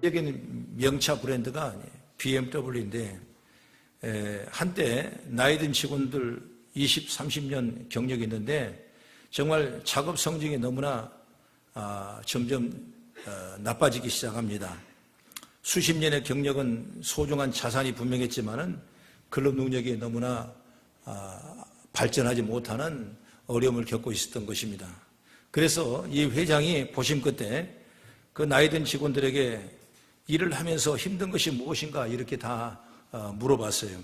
세계적인 명차 브랜드가 BMW인데 한때 나이 든 직원들 20, 30년 경력이 있는데 정말 작업 성적이 너무나 점점 나빠지기 시작합니다. 수십 년의 경력은 소중한 자산이 분명했지만은 근로 능력이 너무나 발전하지 못하는 어려움을 겪고 있었던 것입니다. 그래서 이 회장이 보심 끝에 그 나이 든 직원들에게 일을 하면서 힘든 것이 무엇인가 이렇게 다 물어봤어요.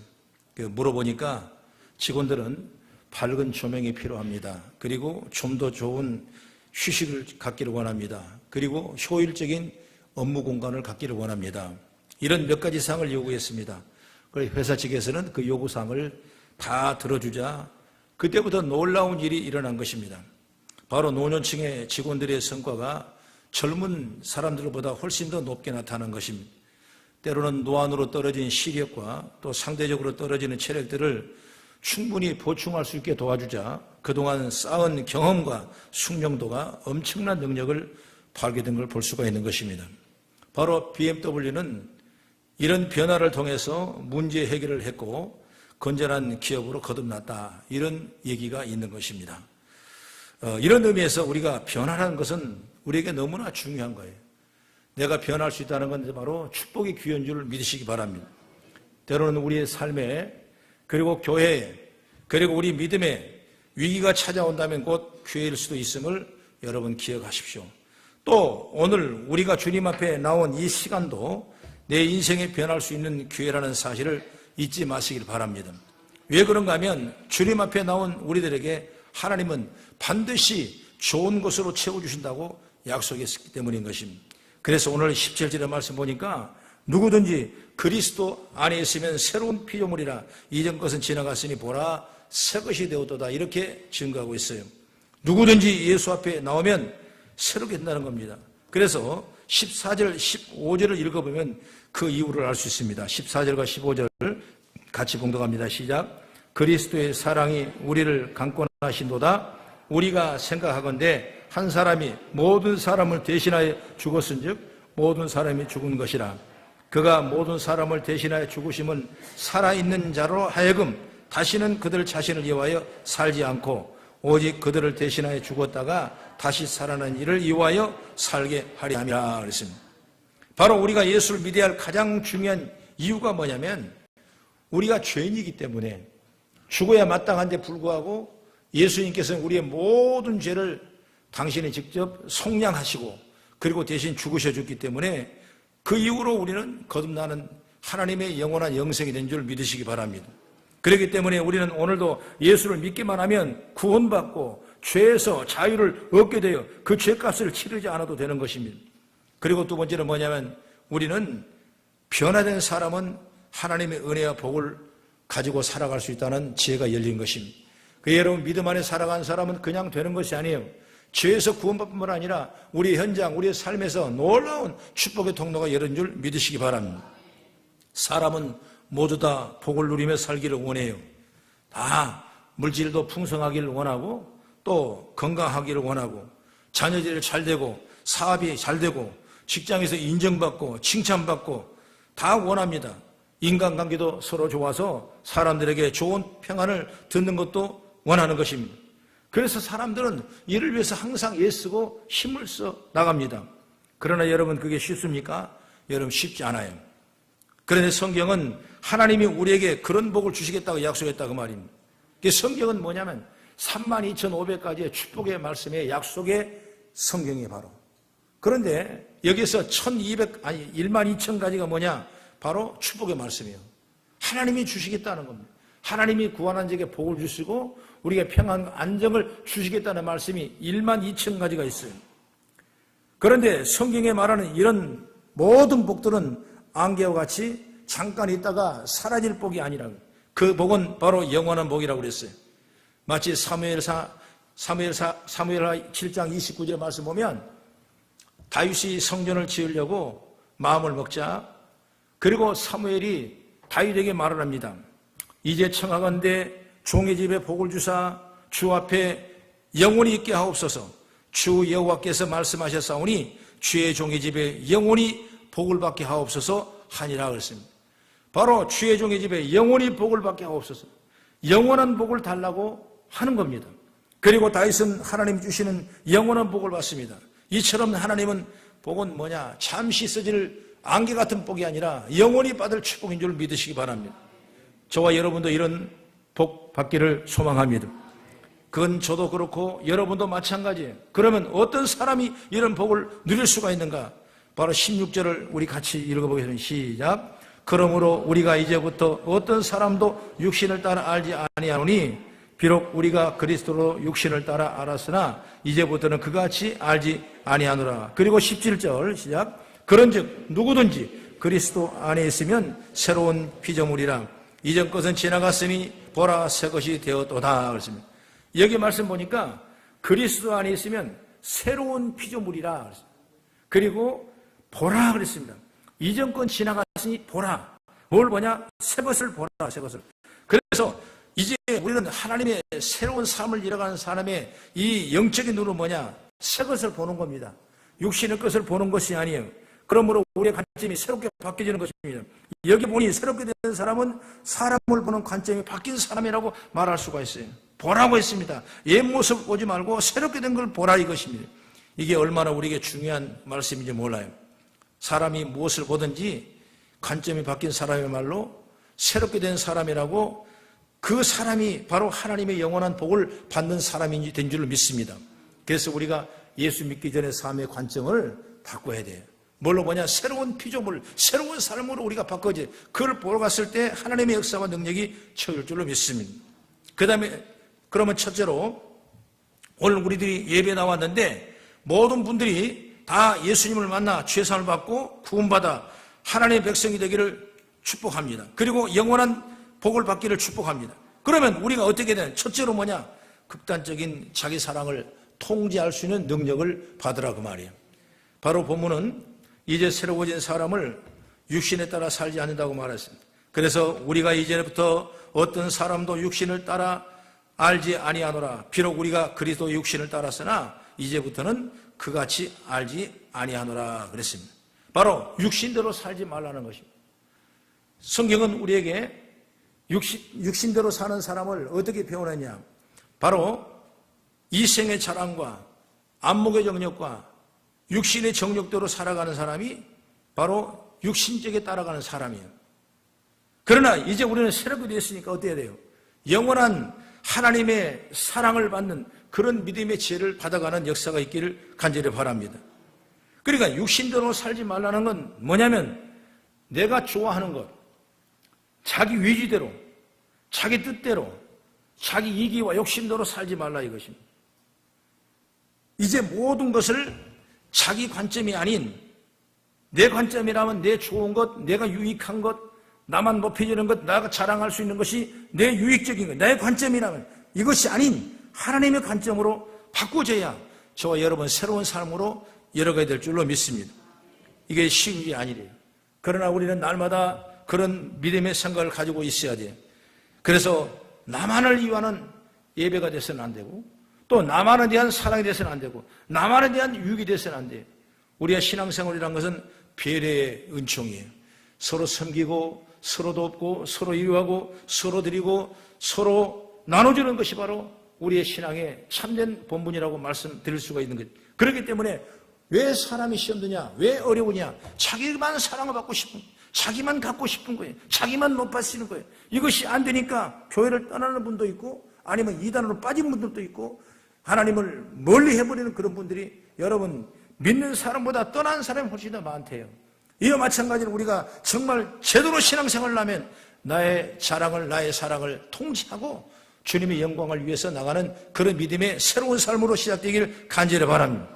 물어보니까 직원들은 밝은 조명이 필요합니다. 그리고 좀 더 좋은 휴식을 갖기를 원합니다. 그리고 효율적인 업무 공간을 갖기를 원합니다. 이런 몇 가지 사항을 요구했습니다. 그래서 회사 측에서는 그 요구사항을 다 들어주자 그때부터 놀라운 일이 일어난 것입니다. 바로 노년층의 직원들의 성과가 젊은 사람들보다 훨씬 더 높게 나타난 것입니다. 때로는 노안으로 떨어진 시력과 또 상대적으로 떨어지는 체력들을 충분히 보충할 수 있게 도와주자 그동안 쌓은 경험과 숙련도가 엄청난 능력을 발휘된 걸 볼 수가 있는 것입니다. 바로 BMW는 이런 변화를 통해서 문제 해결을 했고 건전한 기업으로 거듭났다 이런 얘기가 있는 것입니다. 이런 의미에서 우리가 변화라는 것은 우리에게 너무나 중요한 거예요. 내가 변할 수 있다는 건 바로 축복의 기회인 줄 믿으시기 바랍니다. 때로는 우리의 삶에 그리고 교회에 그리고 우리 믿음에 위기가 찾아온다면 곧 기회일 수도 있음을 여러분 기억하십시오. 또 오늘 우리가 주님 앞에 나온 이 시간도 내 인생에 변할 수 있는 기회라는 사실을 잊지 마시길 바랍니다. 왜 그런가 하면 주님 앞에 나온 우리들에게 하나님은 반드시 좋은 것으로 채워주신다고 약속했기 때문인 것입니다. 그래서 오늘 17절의 말씀 보니까 누구든지 그리스도 안에 있으면 새로운 피조물이라 이전 것은 지나갔으니 보라 새 것이 되었도다 이렇게 증거하고 있어요. 누구든지 예수 앞에 나오면 새롭게 된다는 겁니다. 그래서 14절, 15절을 읽어보면 그 이유를 알 수 있습니다. 14절과 15절을 같이 봉독합니다. 시작. 그리스도의 사랑이 우리를 강권하신도다. 우리가 생각하건대 한 사람이 모든 사람을 대신하여 죽었은즉 모든 사람이 죽은 것이라. 그가 모든 사람을 대신하여 죽으심은 살아있는 자로 하여금 다시는 그들 자신을 위하여 살지 않고 오직 그들을 대신하여 죽었다가 다시 살아난 이를 위하여 살게 하리 함이라 그랬습니다. 바로 우리가 예수를 믿어야 할 가장 중요한 이유가 뭐냐면 우리가 죄인이기 때문에 죽어야 마땅한데 불구하고 예수님께서는 우리의 모든 죄를 당신이 직접 속량하시고 그리고 대신 죽으셔줬기 때문에 그 이후로 우리는 거듭나는 하나님의 영원한 영생이 된 줄 믿으시기 바랍니다. 그렇기 때문에 우리는 오늘도 예수를 믿기만 하면 구원받고 죄에서 자유를 얻게 되어 그 죄값을 치르지 않아도 되는 것입니다. 그리고 두 번째는 뭐냐면 우리는 변화된 사람은 하나님의 은혜와 복을 가지고 살아갈 수 있다는 지혜가 열린 것입니다. 여러분 믿음 안에 살아가는 사람은 그냥 되는 것이 아니에요. 죄에서 구원받을 뿐만 아니라 우리 현장, 우리의 삶에서 놀라운 축복의 통로가 열린 줄 믿으시기 바랍니다. 사람은 모두 다 복을 누리며 살기를 원해요. 다 물질도 풍성하기를 원하고 또 건강하기를 원하고 자녀들이 잘 되고 사업이 잘 되고 직장에서 인정받고 칭찬받고 다 원합니다. 인간관계도 서로 좋아서 사람들에게 좋은 평안을 듣는 것도 원하는 것입니다. 그래서 사람들은 이를 위해서 항상 애쓰고 힘을 써 나갑니다. 그러나 여러분 그게 쉽습니까? 여러분 쉽지 않아요. 그런데 성경은 하나님이 우리에게 그런 복을 주시겠다고 약속했다 그 말입니다. 성경은 뭐냐면 32,500가지의 축복의 말씀의 약속의 성경이 바로. 그런데 여기서 12,000가지가 뭐냐? 바로 축복의 말씀이에요. 하나님이 주시겠다는 겁니다. 하나님이 구원한 자에게 복을 주시고 우리에게 평안, 안정을 주시겠다는 말씀이 12,000가지가 있어요. 그런데 성경에 말하는 이런 모든 복들은 안개와 같이 잠깐 있다가 사라질 복이 아니라고. 그 복은 바로 영원한 복이라고 그랬어요. 마치 사무엘하 7장 29절 말씀 보면 다윗이 성전을 지으려고 마음을 먹자 그리고 사무엘이 다윗에게 말을 합니다. 이제 청하건대 종의 집에 복을 주사 주 앞에 영원히 있게 하옵소서. 주 여호와께서 말씀하셨사오니 주의 종의 집에 영원히 복을 받게 하옵소서 하니라 그랬습니다. 바로 주의 종의 집에 영원히 복을 받게 하옵소서, 영원한 복을 달라고 하는 겁니다. 그리고 다윗은 하나님 주시는 영원한 복을 받습니다. 이처럼 하나님은 복은 뭐냐, 잠시 쓰질 안개 같은 복이 아니라 영원히 받을 축복인 줄 믿으시기 바랍니다. 저와 여러분도 이런 복 받기를 소망합니다. 그건 저도 그렇고 여러분도 마찬가지예요. 그러면 어떤 사람이 이런 복을 누릴 수가 있는가? 바로 16절을 우리 같이 읽어보겠습니다. 시작. 그러므로 우리가 이제부터 어떤 사람도 육신을 따라 알지 아니하노니 비록 우리가 그리스도로 육신을 따라 알았으나 이제부터는 그같이 알지 아니하노라. 그리고 17절 시작. 그런즉 누구든지 그리스도 안에 있으면 새로운 피조물이라. 이전 것은 지나갔으니 보라 새 것이 되었도다 그랬습니다. 여기 말씀 보니까 그리스도 안에 있으면 새로운 피조물이라. 그리고 보라 그랬습니다. 이전 건 지나갔으니 보라. 뭘 보냐? 새 것을 보라, 새 것을. 그래서 이제 우리는 하나님의 새로운 삶을 이뤄가는 사람의 이 영적인 눈은 뭐냐? 새 것을 보는 겁니다. 육신의 것을 보는 것이 아니에요. 그러므로 우리의 관점이 새롭게 바뀌어지는 것입니다. 여기 보니 새롭게 된 사람은 사람을 보는 관점이 바뀐 사람이라고 말할 수가 있어요. 보라고 했습니다. 옛 모습 보지 말고 새롭게 된 걸 보라 이것입니다. 이게 얼마나 우리에게 중요한 말씀인지 몰라요. 사람이 무엇을 보든지 관점이 바뀐 사람이야말로 새롭게 된 사람이라고, 그 사람이 바로 하나님의 영원한 복을 받는 사람이 된 줄 믿습니다. 그래서 우리가 예수 믿기 전에 삶의 관점을 바꿔야 돼요. 뭘로 보냐? 새로운 피조물, 새로운 삶으로 우리가 바꿔지. 그걸 보러 갔을 때 하나님의 역사와 능력이 처할 줄로 믿습니다. 그 다음에 그러면 첫째로 오늘 우리들이 예배에 나왔는데 모든 분들이 다 예수님을 만나 죄사함을 받고 구원받아 하나님의 백성이 되기를 축복합니다. 그리고 영원한 복을 받기를 축복합니다. 그러면 우리가 어떻게 되냐? 첫째로 뭐냐? 극단적인 자기 사랑을 통제할 수 있는 능력을 받으라 그 말이에요. 바로 본문은 이제 새로워진 사람을 육신에 따라 살지 않는다고 말했습니다. 그래서 우리가 이제부터 어떤 사람도 육신을 따라 알지 아니하노라. 비록 우리가 그리스도 육신을 따랐으나 이제부터는 그같이 알지 아니하노라 그랬습니다. 바로 육신대로 살지 말라는 것입니다. 성경은 우리에게 육신대로 사는 사람을 어떻게 표현했냐? 바로 이생의 자랑과 안목의 정력과 육신의 정력대로 살아가는 사람이 바로 육신적에 따라가는 사람이에요. 그러나 이제 우리는 새롭게 되었으니까 어때야 돼요? 영원한 하나님의 사랑을 받는 그런 믿음의 지혜를 받아가는 역사가 있기를 간절히 바랍니다. 그러니까 육신대로 살지 말라는 건 뭐냐면 내가 좋아하는 것, 자기 위주대로, 자기 뜻대로, 자기 이기와 욕심대로 살지 말라 이것입니다. 이제 모든 것을 자기 관점이 아닌 내 관점이라면 내 좋은 것, 내가 유익한 것, 나만 높여지는 것, 나가 자랑할 수 있는 것이 내 유익적인 것, 나의 관점이라면 이것이 아닌 하나님의 관점으로 바꾸어져야 저와 여러분 새로운 삶으로 열어가야 될 줄로 믿습니다. 이게 쉬운 일이 아니래요. 그러나 우리는 날마다 그런 믿음의 생각을 가지고 있어야 돼요. 그래서 나만을 위하는 예배가 돼서는 안 되고 또 나만에 대한 사랑이 돼서는 안 되고 나만에 대한 유익이 돼서는 안 돼요. 우리의 신앙생활이라는 것은 배려의 은총이에요. 서로 섬기고 서로 돕고 서로 이유하고 서로 드리고 서로 나눠주는 것이 바로 우리의 신앙의 참된 본분이라고 말씀드릴 수가 있는 거예요. 그렇기 때문에 왜 사람이 시험 드냐? 왜 어려우냐? 자기만 사랑을 받고 싶은 거예요. 자기만 갖고 싶은 거예요. 자기만 높아지는 거예요. 이것이 안 되니까 교회를 떠나는 분도 있고 아니면 이단으로 빠진 분들도 있고 하나님을 멀리 해버리는 그런 분들이 여러분 믿는 사람보다 떠난 사람이 훨씬 더 많대요. 이와 마찬가지로 우리가 정말 제대로 신앙생활을 하면 나의 자랑을 나의 사랑을 통제하고 주님의 영광을 위해서 나가는 그런 믿음의 새로운 삶으로 시작되기를 간절히 바랍니다.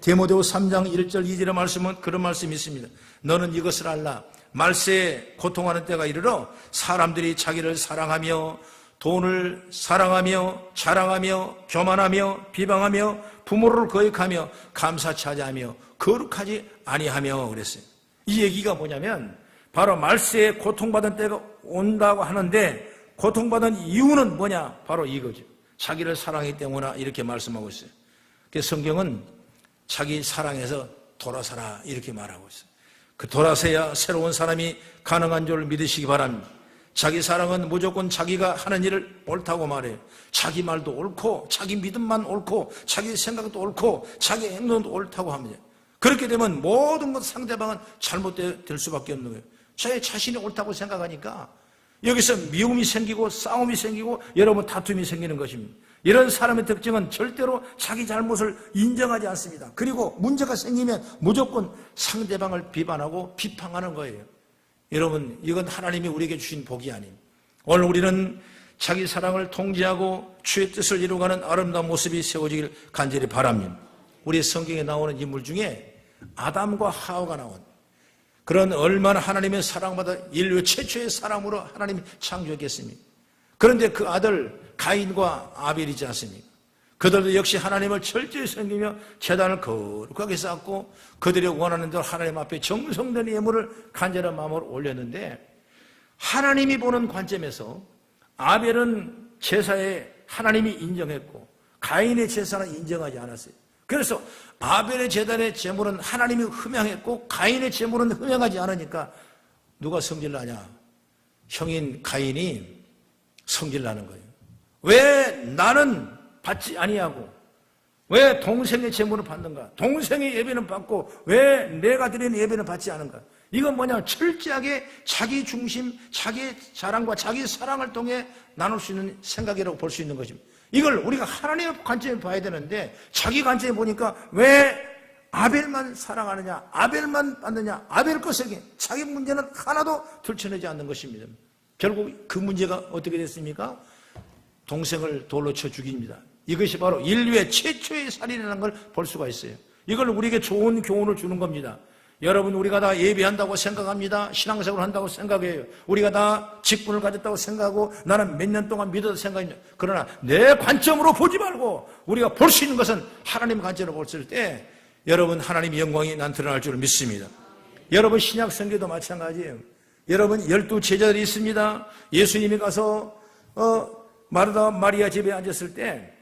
디모데후서 3장 1절 2절의 말씀은 그런 말씀이 있습니다. 너는 이것을 알라. 말세에 고통하는 때가 이르러 사람들이 자기를 사랑하며 돈을 사랑하며 자랑하며 교만하며 비방하며 부모를 거역하며 감사치 하자며 거룩하지 아니하며 그랬어요. 이 얘기가 뭐냐면 바로 말세에 고통받은 때가 온다고 하는데 고통받은 이유는 뭐냐? 바로 이거죠. 자기를 사랑하기 때문이다 이렇게 말씀하고 있어요. 그래서 성경은 자기 사랑에서 돌아서라 이렇게 말하고 있어요. 그 돌아서야 새로운 사람이 가능한 줄 믿으시기 바랍니다. 자기 사랑은 무조건 자기가 하는 일을 옳다고 말해요. 자기 말도 옳고 자기 믿음만 옳고 자기 생각도 옳고 자기 행동도 옳다고 합니다. 그렇게 되면 모든 것 상대방은 잘못될 수밖에 없는 거예요. 자기 자신이 옳다고 생각하니까 여기서 미움이 생기고 싸움이 생기고 여러분 다툼이 생기는 것입니다. 이런 사람의 특징은 절대로 자기 잘못을 인정하지 않습니다. 그리고 문제가 생기면 무조건 상대방을 비판하고 비판하는 거예요. 여러분, 이건 하나님이 우리에게 주신 복이 아닙니다. 오늘 우리는 자기 사랑을 통제하고 주의 뜻을 이루어가는 아름다운 모습이 세워지길 간절히 바랍니다. 우리 성경에 나오는 인물 중에 아담과 하와가 나온 그런 얼마나 하나님의 사랑받아 인류 최초의 사랑으로 하나님이 창조했겠습니까? 그런데 그 아들 가인과 아벨이지 않습니까? 그들도 역시 하나님을 철저히 섬기며 제단을 거룩하게 쌓고 그들이 원하는 대로 하나님 앞에 정성된 예물을 간절한 마음으로 올렸는데 하나님이 보는 관점에서 아벨은 제사에 하나님이 인정했고 가인의 제사는 인정하지 않았어요. 그래서 아벨의 제단의 제물은 하나님이 흠양했고 가인의 제물은 흠양하지 않으니까 누가 성질나냐? 형인 가인이 성질나는 거예요. 왜 나는 받지 아니하고 왜 동생의 제물을 받는가? 동생의 예배는 받고 왜 내가 드리는 예배는 받지 않은가? 이건 뭐냐? 철저하게 자기 중심, 자기 자랑과 자기 사랑을 통해 나눌 수 있는 생각이라고 볼 수 있는 것입니다. 이걸 우리가 하나님의 관점에 봐야 되는데 자기 관점에 보니까 왜 아벨만 사랑하느냐? 아벨만 받느냐? 아벨 것에게 자기 문제는 하나도 들춰내지 않는 것입니다. 결국 그 문제가 어떻게 됐습니까? 동생을 돌로 쳐 죽입니다. 이것이 바로 인류의 최초의 살인이라는 걸 볼 수가 있어요. 이걸 우리에게 좋은 교훈을 주는 겁니다. 여러분, 우리가 다 예배한다고 생각합니다. 신앙생활을 한다고 생각해요. 우리가 다 직분을 가졌다고 생각하고 나는 몇 년 동안 믿어도 생각합니다. 그러나 내 관점으로 보지 말고 우리가 볼 수 있는 것은 하나님 관점으로 봤을 때 여러분 하나님의 영광이 난 드러날 줄 믿습니다. 여러분 신약 성경도 마찬가지예요. 여러분 12 제자들이 있습니다. 예수님이 가서 마르다 마리아 집에 앉았을 때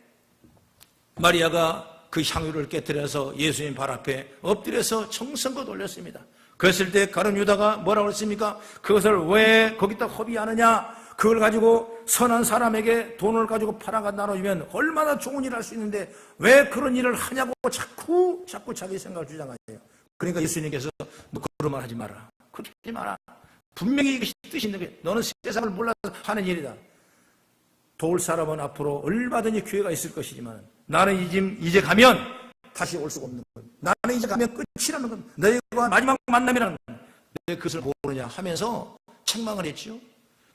마리아가 그 향유를 깨뜨려서 예수님 발 앞에 엎드려서 정성껏 올렸습니다. 그랬을 때 가룟 유다가 뭐라고 했습니까? 그것을 왜 거기다 허비하느냐? 그걸 가지고 선한 사람에게 돈을 가지고 팔아가 나눠주면 얼마나 좋은 일을 할 수 있는데 왜 그런 일을 하냐고 자꾸 자기 생각을 주장하세요. 그러니까 예수님께서 너 그런 말 하지 마라. 그러지 마라. 분명히 이것이 뜻이 있는 거예요. 너는 세상을 몰라서 하는 일이다. 도울 사람은 앞으로 얼마든지 기회가 있을 것이지만 나는 이제 가면 다시 올 수가 없는 거예요. 나는 이제 가면 끝이라는 건 너희가 마지막 만남이라는 거예요. 왜 그것을 모르냐 하면서 책망을 했죠.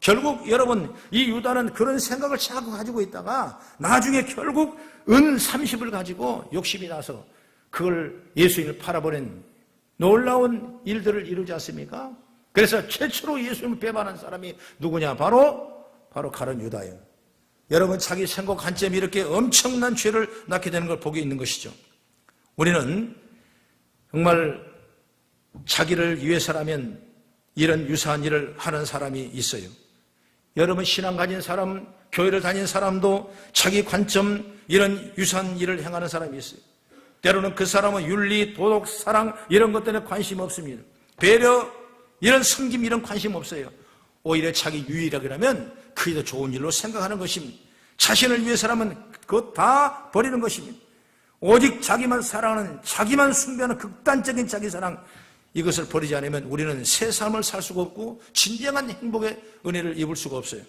결국 여러분 이 유다는 그런 생각을 자꾸 가지고 있다가 나중에 결국 은 30을 가지고 욕심이 나서 그걸 예수님을 팔아버린 놀라운 일들을 이루지 않습니까? 그래서 최초로 예수님을 배반한 사람이 누구냐? 바로 가룟 유다예요. 여러분 자기 생각 관점이 이렇게 엄청난 죄를 낳게 되는 걸 보게 있는 것이죠. 우리는 정말 자기를 위해서라면 이런 유사한 일을 하는 사람이 있어요. 여러분 신앙 가진 사람, 교회를 다닌 사람도 자기 관점 이런 유사한 일을 행하는 사람이 있어요. 때로는 그 사람은 윤리, 도덕, 사랑 이런 것들에 관심 없습니다. 배려, 이런 섬김 이런 관심 없어요. 오히려 자기 유일하게라면 그게 더 좋은 일로 생각하는 것입니다. 자신을 위해서라면 그것 다 버리는 것입니다. 오직 자기만 사랑하는, 자기만 숭배하는 극단적인 자기 사랑, 이것을 버리지 않으면 우리는 새 삶을 살 수가 없고 진정한 행복의 은혜를 입을 수가 없어요.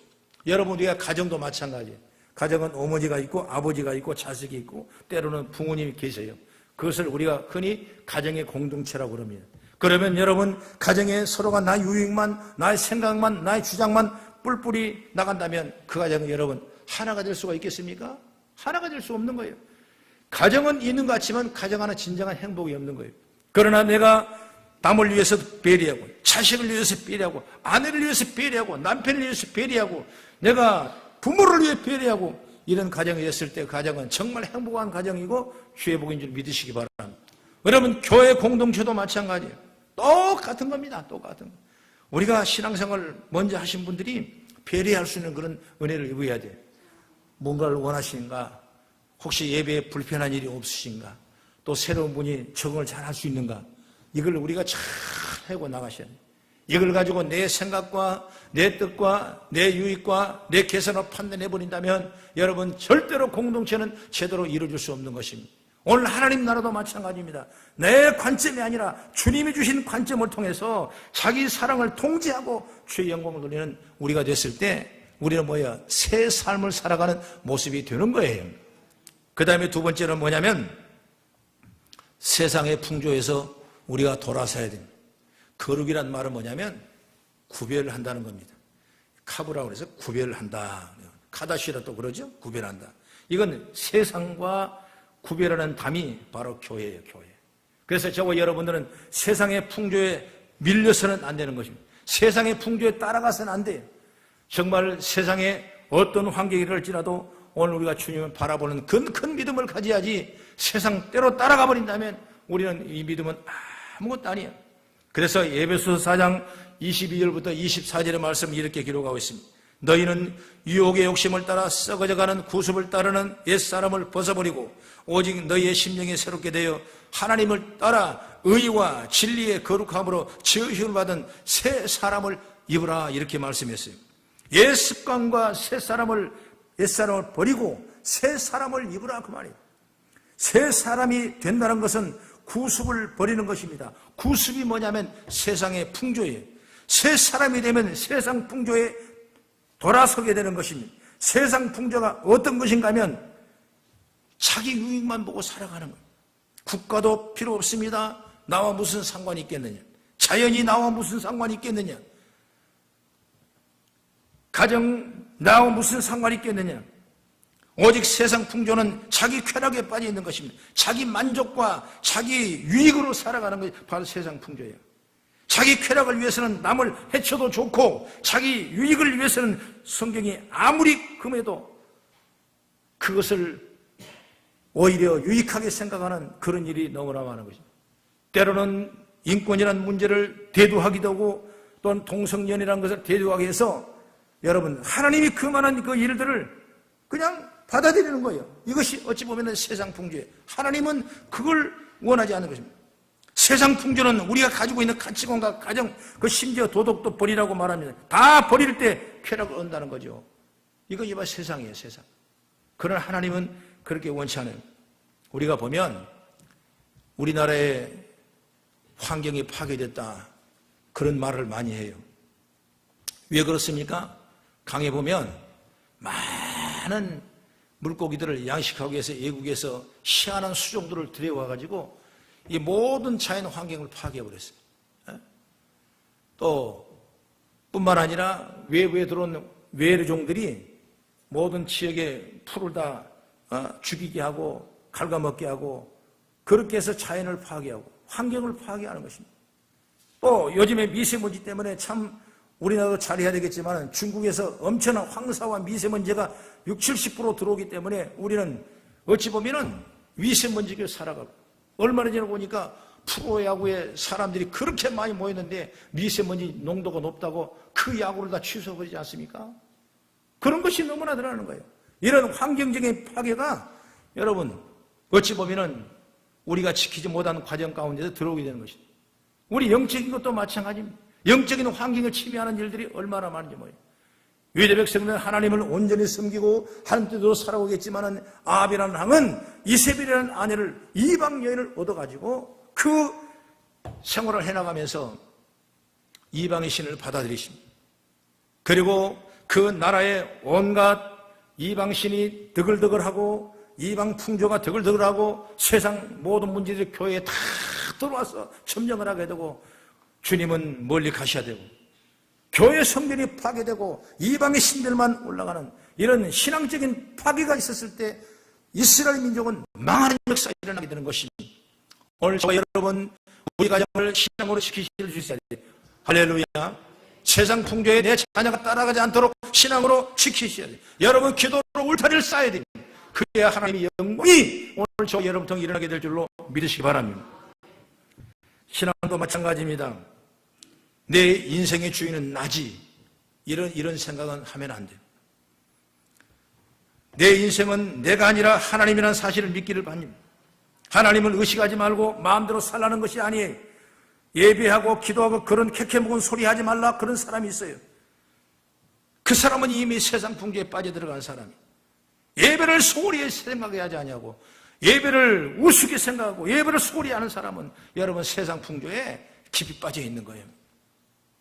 여러분 우리가 가정도 마찬가지예요. 가정은 어머니가 있고 아버지가 있고 자식이 있고 때로는 부모님이 계세요. 그것을 우리가 흔히 가정의 공동체라고 그럽니다. 그러면 여러분 가정에 서로가 나의 유익만, 나의 생각만, 나의 주장만 뿔뿔이 나간다면 그 가정은 여러분 하나가 될 수가 있겠습니까? 하나가 될 수 없는 거예요. 가정은 있는 것 같지만 가정 안에 진정한 행복이 없는 거예요. 그러나 내가 남을 위해서 배려하고 자식을 위해서 배려하고 아내를 위해서 배려하고 남편을 위해서 배려하고 내가 부모를 위해 배려하고 이런 가정이 됐을 때 가정은 정말 행복한 가정이고 주의 복인 줄 믿으시기 바랍니다. 여러분 교회 공동체도 마찬가지예요. 똑같은 겁니다. 똑같은 거. 우리가 신앙생활을 먼저 하신 분들이 배려할 수 있는 그런 은혜를 입어야 돼요. 뭔가를 원하시는가? 혹시 예배에 불편한 일이 없으신가? 또 새로운 분이 적응을 잘 할 수 있는가? 이걸 우리가 잘 세우고 나가셔야 돼요. 이걸 가지고 내 생각과 내 뜻과 내 유익과 내 계산을 판단해버린다면 여러분 절대로 공동체는 제대로 이루어질 수 없는 것입니다. 오늘 하나님 나라도 마찬가지입니다. 내 관점이 아니라 주님이 주신 관점을 통해서 자기 사랑을 통제하고 주의 영광을 누리는 우리가 됐을 때 우리는 뭐야? 새 삶을 살아가는 모습이 되는 거예요. 그 다음에 두 번째는 뭐냐면 세상의 풍조에서 우리가 돌아서야 됩니다. 거룩이란 말은 뭐냐면 구별을 한다는 겁니다. 카브라고 해서 구별을 한다. 카다시라도 그러죠? 구별한다. 이건 세상과 구별하는 담이 바로 교회예요, 교회. 그래서 저와 여러분들은 세상의 풍조에 밀려서는 안 되는 것입니다. 세상의 풍조에 따라가서는 안 돼요. 정말 세상에 어떤 환경이 일어날지라도 오늘 우리가 주님을 바라보는 큰 믿음을 가져야지 세상 때로 따라가 버린다면 우리는 이 믿음은 아무것도 아니에요. 그래서 에베소서 4장 22절부터 24절의 말씀을 이렇게 기록하고 있습니다. 너희는 유혹의 욕심을 따라 썩어져가는 구습을 따르는 옛사람을 벗어버리고 오직 너희의 심령이 새롭게 되어 하나님을 따라 의와 진리의 거룩함으로 지으심을 받은 새 사람을 입으라 이렇게 말씀했어요. 옛 습관과 옛사람을 버리고 새 사람을 입으라 그 말이에요. 새 사람이 된다는 것은 구습을 버리는 것입니다. 구습이 뭐냐면 세상의 풍조예요. 새 사람이 되면 세상 풍조에 돌아서게 되는 것입니다. 세상 풍조가 어떤 것인가 하면 자기 유익만 보고 살아가는 거예요. 국가도 필요 없습니다. 나와 무슨 상관이 있겠느냐. 자연이 나와 무슨 상관이 있겠느냐. 가정 나와 무슨 상관이 있겠느냐. 오직 세상 풍조는 자기 쾌락에 빠져 있는 것입니다. 자기 만족과 자기 유익으로 살아가는 것이 바로 세상 풍조예요. 자기 쾌락을 위해서는 남을 해쳐도 좋고 자기 유익을 위해서는 성경이 아무리 금해도 그것을 오히려 유익하게 생각하는 그런 일이 너무나 많은 것입니다. 때로는 인권이라는 문제를 대두하기도 하고 또는 동성연애라는 것을 대두하게 해서 여러분 하나님이 그만한 그 일들을 그냥 받아들이는 거예요. 이것이 어찌 보면 세상 풍조예요. 하나님은 그걸 원하지 않는 것입니다. 세상 풍조는 우리가 가지고 있는 가치관과 가정, 그 심지어 도덕도 버리라고 말합니다. 다 버릴 때 쾌락을 얻는다는 거죠. 이거 이봐 세상이에요, 세상. 그러나 하나님은 그렇게 원치 않아요. 우리가 보면 우리나라의 환경이 파괴됐다 그런 말을 많이 해요. 왜 그렇습니까? 강에 보면 많은 물고기들을 양식하기 위해서 외국에서 희한한 수종들을 들여와가지고 이 모든 자연 환경을 파괴해버렸어요. 또 뿐만 아니라 외부에 들어온 외래종들이 모든 지역의 풀을 다 죽이게 하고 갉아먹게 하고 그렇게 해서 자연을 파괴하고 환경을 파괴하는 것입니다. 또 요즘에 미세먼지 때문에 참 우리나라도 잘해야 되겠지만 중국에서 엄청난 황사와 미세먼지가 60~70% 들어오기 때문에 우리는 어찌 보면은 미세먼지를 살아가고 얼마나 전에 보니까 프로야구에 사람들이 그렇게 많이 모였는데 미세먼지 농도가 높다고 그 야구를 다 취소해버리지 않습니까? 그런 것이 너무나 드러나는 거예요. 이런 환경적인 파괴가 여러분 어찌 보면은 우리가 지키지 못하는 과정 가운데서 들어오게 되는 것입니다. 우리 영적인 것도 마찬가지입니다. 영적인 환경을 침해하는 일들이 얼마나 많은지 뭐예요. 유대 백성들은 하나님을 온전히 섬기고 하나님 뜻대로 살아오겠지만은 아합이라는 왕은 이세벨이라는 아내를 이방 여인을 얻어가지고 그 생활을 해나가면서 이방의 신을 받아들이십니다. 그리고 그 나라의 온갖 이방 신이 드글드글하고 이방 풍조가 드글드글하고 세상 모든 문제들이 교회에 다 들어와서 점령을 하게 되고 주님은 멀리 가셔야 되고 교회 성전이 파괴되고 이방의 신들만 올라가는 이런 신앙적인 파괴가 있었을 때 이스라엘 민족은 망하는 역사가 일어나게 되는 것입니다. 오늘 저와 여러분 우리 가정을 신앙으로 지키실 수 있어야 돼요. 할렐루야. 세상 풍조에 내 자녀가 따라가지 않도록 신앙으로 지키셔야 돼요. 여러분 기도로 울타리를 쌓아야 됩니다. 그래야 하나님의 영광이 오늘 저와 여러분 통해 일어나게 될 줄로 믿으시기 바랍니다. 신앙도 마찬가지입니다. 내 인생의 주인은 나지. 이런 생각은 하면 안 돼요. 내 인생은 내가 아니라 하나님이라는 사실을 믿기를 바랍니다. 하나님을 의식하지 말고 마음대로 살라는 것이 아니에요. 예배하고 기도하고 그런 캐캐묵은 소리 하지 말라, 그런 사람이 있어요. 그 사람은 이미 세상 풍조에 빠져들어간 사람이에요. 예배를 소홀히 생각하지 않냐고, 예배를 우습게 생각하고 예배를 소홀히 하는 사람은 여러분 세상 풍조에 깊이 빠져 있는 거예요.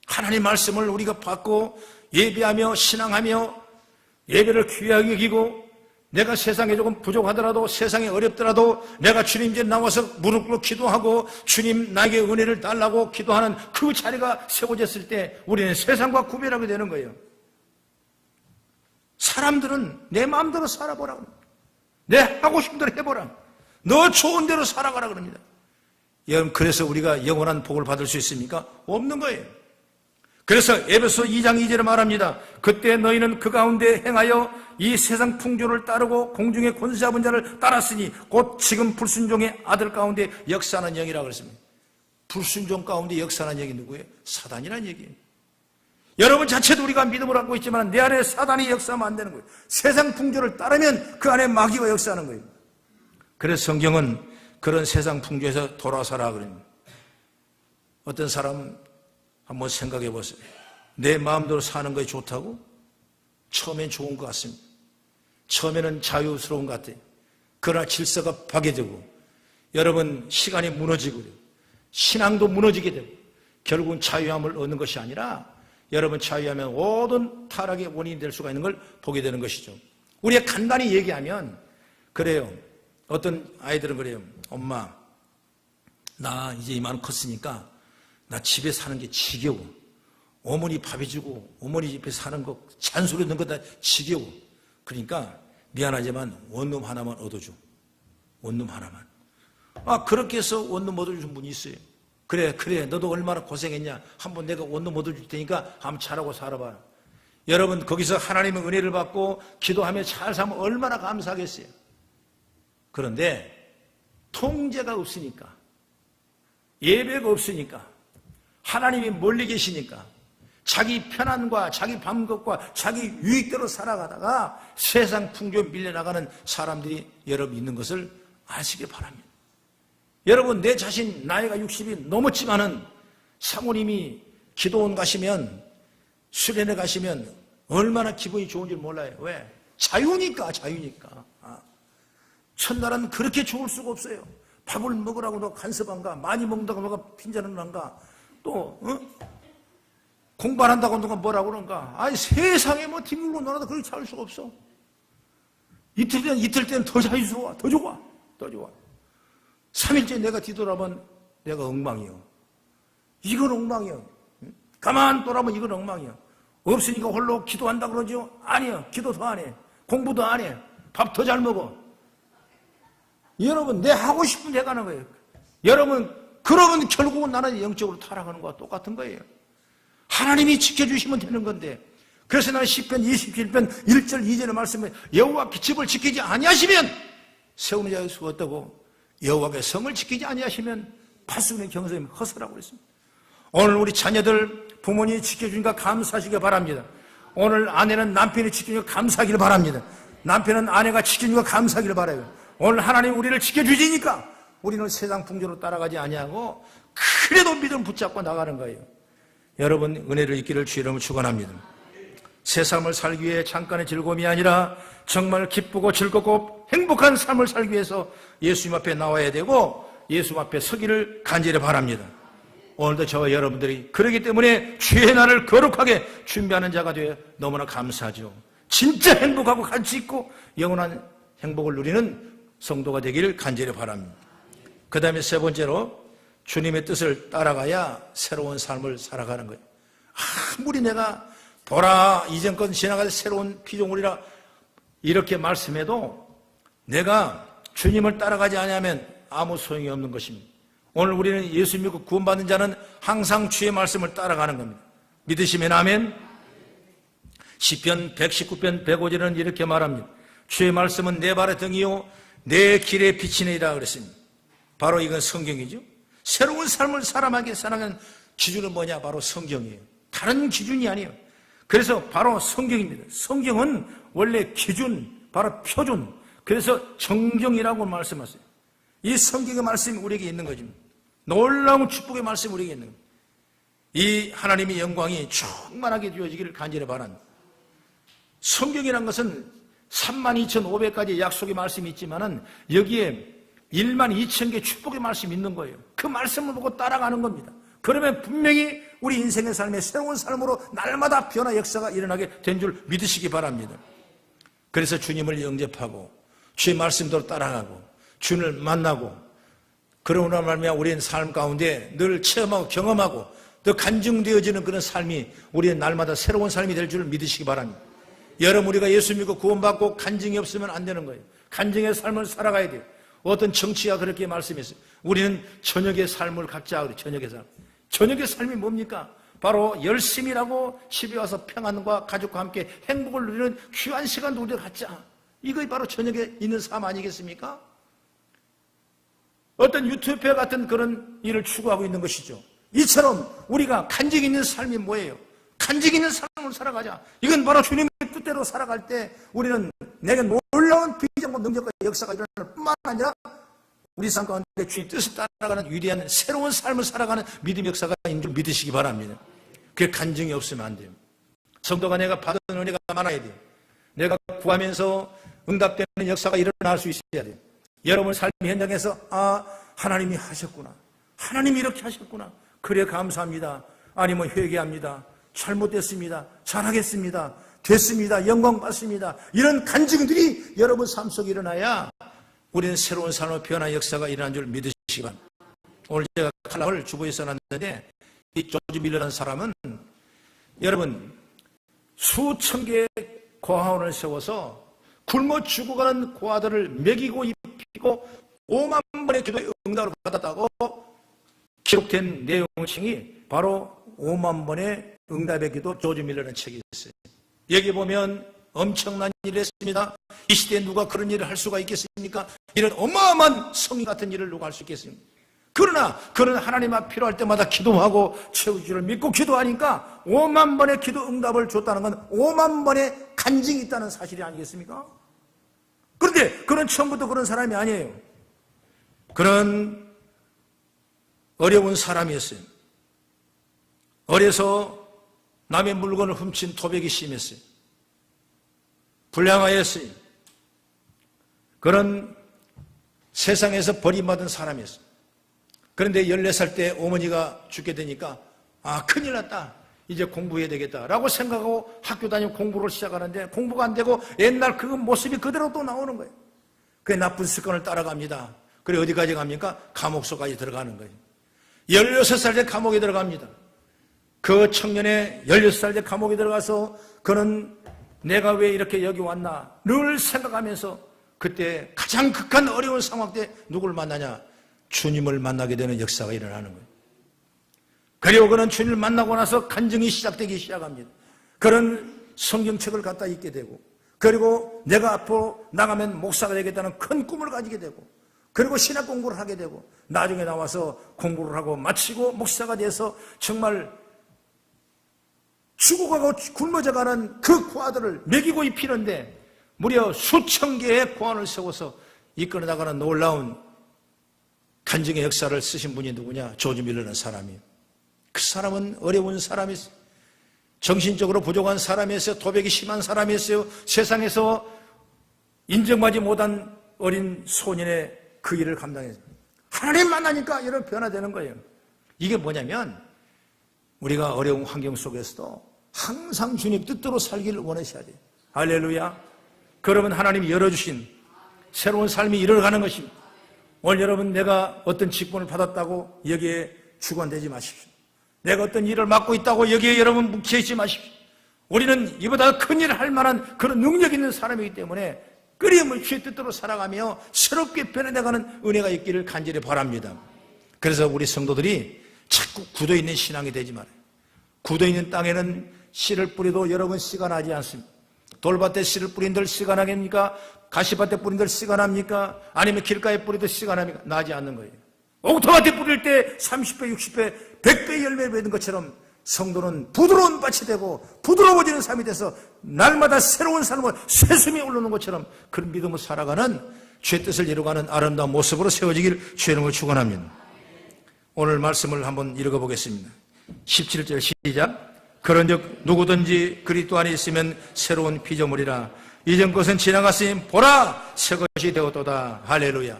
하나님 말씀을 우리가 받고 예배하며 신앙하며 예배를 귀하게 여기고, 내가 세상에 조금 부족하더라도, 세상에 어렵더라도 내가 주님 이제 나와서 무릎 꿇고 기도하고 주님 나에게 은혜를 달라고 기도하는 그 자리가 세워졌을 때 우리는 세상과 구별하게 되는 거예요. 사람들은 내 마음대로 살아보라 그럽니다. 내 하고 싶은 대로 해보라, 너 좋은 대로 살아가라 그럽니다. 여러분, 그래서 우리가 영원한 복을 받을 수 있습니까? 없는 거예요. 그래서 에베소 2장 2절에 말합니다. 그때 너희는 그 가운데 행하여 이 세상 풍조를 따르고 공중의 권세 잡은 자를 따랐으니 곧 지금 불순종의 아들 가운데 역사하는 영이라고 그랬습니다. 불순종 가운데 역사하는 영이 누구예요? 사단이라는 얘기예요. 여러분 자체도 우리가 믿음을 갖고 있지만 내 안에 사단이 역사하면 안 되는 거예요. 세상 풍조를 따르면 그 안에 마귀가 역사하는 거예요. 그래서 성경은 그런 세상 풍조에서 돌아서라 그럽니다. 어떤 사람은 한번 생각해 보세요. 내 마음대로 사는 것이 좋다고? 처음엔 좋은 것 같습니다. 처음에는 자유스러운 것 같아요. 그러나 질서가 파괴되고 여러분 시간이 무너지고 신앙도 무너지게 되고 결국은 자유함을 얻는 것이 아니라 여러분 자유하면 모든 타락의 원인이 될 수가 있는 걸 보게 되는 것이죠. 우리가 간단히 얘기하면 그래요. 어떤 아이들은 그래요. 엄마, 나 이제 이만 컸으니까 나 집에 사는 게 지겨워. 어머니 밥 해주고 어머니 집에 사는 거 잔소리 넣는 거 다 지겨워. 그러니까 미안하지만 원룸 하나만 얻어줘. 원룸 하나만. 그렇게 해서 원룸 얻어주신 분이 있어요. 그래 너도 얼마나 고생했냐. 한번 내가 원룸 얻어줄 테니까 한번 잘하고 살아봐라. 여러분 거기서 하나님의 은혜를 받고 기도하며 잘 살면 얼마나 감사하겠어요. 그런데 통제가 없으니까, 예배가 없으니까, 하나님이 멀리 계시니까 자기 편안과 자기 방법과 자기 유익대로 살아가다가 세상 풍조에 밀려나가는 사람들이 여러분 있는 것을 아시길 바랍니다. 여러분 내 자신 나이가 60이 넘었지만은 사모님이 기도원 가시면, 수련회 가시면 얼마나 기분이 좋은지 몰라요. 왜? 자유니까. 첫날은 그렇게 좋을 수가 없어요. 밥을 먹으라고 너 간섭한가, 많이 먹는다고 너가 핀잔을 한가, 또 공부 안 한다고 누가 뭐라고 그런가. 세상에 뭐 뒷물로 놀아도 그렇게 잘 수가 없어. 이틀 때는 더 자유스러워. 더 좋아. 3일째 내가 뒤돌아보면 내가 엉망이요. 이건 엉망이요. 가만 돌아보면 이건 엉망이요. 없으니까 홀로 기도한다 그러죠? 아니요. 기도 더 안 해. 공부 더 안 해. 밥 더 잘 먹어. 여러분 내 하고 싶은 데 가는 거예요. 여러분 그러면 결국은 나는 영적으로 타락하는 거와 똑같은 거예요. 하나님이 지켜주시면 되는 건데, 그래서 나는 시편 27편 1절 2절의 말씀에 여호와께 집을 지키지 아니하시면 세우는 자의 수가 없다고, 여호와께 성을 지키지 아니하시면 파수꾼의 경성이 허설하고 그랬습니다. 오늘 우리 자녀들 부모님이 지켜주니까 감사하시기 바랍니다. 오늘 아내는 남편이 지켜주니까 감사하기를 바랍니다. 남편은 아내가 지켜주니까 감사하기를 바라요. 오늘 하나님 우리를 지켜주시니까 우리는 세상 풍조로 따라가지 아니하고 그래도 믿음 붙잡고 나가는 거예요. 여러분 은혜를 잊기를 주의 이름으로 축원합니다. 새 삶을 살기 위해 잠깐의 즐거움이 아니라 정말 기쁘고 즐겁고 행복한 삶을 살기 위해서 예수님 앞에 나와야 되고 예수님 앞에 서기를 간절히 바랍니다. 오늘도 저와 여러분들이 그러기 때문에 주의 날을 거룩하게 준비하는 자가 되어 너무나 감사하죠. 진짜 행복하고 가치 있고 영원한 행복을 누리는 성도가 되기를 간절히 바랍니다. 그 다음에 세 번째로 주님의 뜻을 따라가야 새로운 삶을 살아가는 거예요. 아무리 내가 보라 이전 건 지나갈 새로운 피조물이라 이렇게 말씀해도 내가 주님을 따라가지 않으면 아무 소용이 없는 것입니다. 오늘 우리는 예수 믿고 구원받는 자는 항상 주의 말씀을 따라가는 겁니다. 믿으시면 아멘. 시편 119편 105절은 이렇게 말합니다. 주의 말씀은 내 발의 등이요 내 길에 비치니라 그랬습니다. 바로 이건 성경이죠. 새로운 삶을 사람에게 살아가는 기준은 뭐냐? 바로 성경이에요. 다른 기준이 아니에요. 그래서 바로 성경입니다. 성경은 원래 기준, 바로 표준, 그래서 정경이라고 말씀하세요. 이 성경의 말씀이 우리에게 있는 거죠. 놀라운 축복의 말씀이 우리에게 있는 겁니다. 이 하나님의 영광이 충만하게 되어지기를 간절히 바랍니다. 성경이라는 것은 32,500가지 약속의 말씀이 있지만은 여기에 12,000개 축복의 말씀이 있는 거예요. 그 말씀을 보고 따라가는 겁니다. 그러면 분명히 우리 인생의 삶에 새로운 삶으로 날마다 변화 역사가 일어나게 된 줄 믿으시기 바랍니다. 그래서 주님을 영접하고 주의 말씀대로 따라가고 주님을 만나고 그러므로 말미암아 우리의 삶 가운데 늘 체험하고 경험하고 더 간증되어지는 그런 삶이 우리의 날마다 새로운 삶이 될 줄 믿으시기 바랍니다. 여러분, 우리가 예수 믿고 구원받고 간증이 없으면 안 되는 거예요. 간증의 삶을 살아가야 돼요. 어떤 정치가 그렇게 말씀했어요. 우리는 저녁의 삶을 갖자. 저녁의 삶. 저녁의 삶이 뭡니까? 바로 열심히 일하고 집에 와서 평안과 가족과 함께 행복을 누리는 귀한 시간도 우리가 갖자. 이것이 바로 저녁에 있는 삶 아니겠습니까? 어떤 유토피아 같은 그런 일을 추구하고 있는 것이죠. 이처럼 우리가 간증 있는 삶이 뭐예요? 간증 있는 삶을 살아가자. 이건 바로 주님의 뜻대로 살아갈 때 우리는 내게 놀라운 비전과 능력과 역사가 일어날 뿐만 아니라 우리 삶 가운데 주님 뜻을 따라가는 위대한 새로운 삶을 살아가는 믿음 역사가 있는 줄 믿으시기 바랍니다. 그게 간증이 없으면 안 돼요. 성도가 내가 받은 은혜가 많아야 돼요. 내가 구하면서 응답되는 역사가 일어날 수 있어야 돼요. 여러분 삶 현장에서 하나님이 하셨구나. 하나님이 이렇게 하셨구나. 그래 감사합니다. 아니면 회개합니다. 잘못됐습니다. 잘하겠습니다. 됐습니다. 영광 받습니다. 이런 간증들이 여러분 삶 속에 일어나야 우리는 새로운 삶의 변화 역사가 일어난 줄 믿으시기 바랍니다. 오늘 제가 칼럼을 주보에 써놨는데 이 조지 밀러라는 사람은 여러분 수천 개의 고아원을 세워서 굶어 죽어가는 고아들을 먹이고 입히고 5만 번의 기도의 응답을 받았다고 기록된 내용층이 바로 5만 번의 응답의 기도 조지 밀러라는 책이 있어요. 여기 보면 엄청난 일을 했습니다. 이 시대에 누가 그런 일을 할 수가 있겠습니까? 이런 어마어마한 성의 같은 일을 누가 할 수 있겠습니까? 그러나 그는 하나님 앞 필요할 때마다 기도하고 채우기를 믿고 기도하니까 5만 번의 기도 응답을 줬다는 건 5만 번의 간증이 있다는 사실이 아니겠습니까? 그런데 그는 처음부터 그런 사람이 아니에요. 그는 어려운 사람이었어요. 어려서 남의 물건을 훔친 도백이 심했어요. 불량하였어요. 그런 세상에서 버림받은 사람이었어요. 그런데 14살 때 어머니가 죽게 되니까 큰일 났다. 이제 공부해야 되겠다라고 생각하고 학교 다니고 공부를 시작하는데 공부가 안 되고 옛날 그 모습이 그대로 또 나오는 거예요. 그 나쁜 습관을 따라갑니다. 그래 어디까지 갑니까? 감옥소까지 들어가는 거예요. 16살 때 감옥에 들어갑니다. 그 청년의 16살 때 감옥에 들어가서 그는 내가 왜 이렇게 여기 왔나 늘 생각하면서 그때 가장 극한 어려운 상황 때 누구를 만나냐? 주님을 만나게 되는 역사가 일어나는 거예요. 그리고 그는 주님을 만나고 나서 간증이 시작되기 시작합니다. 그런 성경책을 갖다 읽게 되고 그리고 내가 앞으로 나가면 목사가 되겠다는 큰 꿈을 가지게 되고 그리고 신학 공부를 하게 되고 나중에 나와서 공부를 하고 마치고 목사가 돼서 정말 죽어가고 굶어져가는 그 고아들을 먹이고 입히는데 무려 수천 개의 고아원을 세워서 이끌어 나가는 놀라운 간증의 역사를 쓰신 분이 누구냐? 조지 밀러라는 사람이에요. 그 사람은 어려운 사람이었어요. 정신적으로 부족한 사람이었어요. 도백이 심한 사람이었어요. 세상에서 인정받지 못한 어린 소년의 그 일을 감당했어요. 하나님 만나니까 이런 변화되는 거예요. 이게 뭐냐면 우리가 어려운 환경 속에서도 항상 주님 뜻대로 살기를 원하셔야 돼요. 할렐루야. 그러면 하나님이 열어주신 새로운 삶이 일어나는 것입니다. 오늘 여러분 내가 어떤 직분을 받았다고 여기에 주관되지 마십시오. 내가 어떤 일을 맡고 있다고 여기에 여러분 묵혀있지 마십시오. 우리는 이보다 큰 일을 할 만한 그런 능력 있는 사람이기 때문에 끊임없이 주의 뜻대로 살아가며 새롭게 변해나가는 은혜가 있기를 간절히 바랍니다. 그래서 우리 성도들이 자꾸 굳어있는 신앙이 되지 말아요. 굳어있는 땅에는 씨를 뿌려도 여러분 씨가 나지 않습니다. 돌밭에 씨를 뿌린들 씨가 나겠습니까? 가시밭에 뿌린들 씨가 납니까? 아니면 길가에 뿌리도 씨가 납니까? 나지 않는 거예요. 옥토밭에 뿌릴 때 30배, 60배, 100배 열매를 맺는 것처럼 성도는 부드러운 밭이 되고 부드러워지는 삶이 돼서 날마다 새로운 삶을 새숨이 오르는 것처럼 그런 믿음으로 살아가는 주의 뜻을 이루어가는 아름다운 모습으로 세워지길 주의 이름으로 축원합니다. 오늘 말씀을 한번 읽어보겠습니다. 17절 시작. 그런즉 누구든지 그리스도 안에 있으면 새로운 피조물이라. 이전 것은 지나갔으니 보라 새 것이 되었도다. 할렐루야.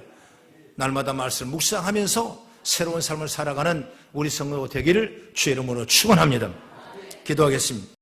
날마다 말씀을 묵상하면서 새로운 삶을 살아가는 우리 성도 되기를 주의 이름으로 축원합니다. 기도하겠습니다.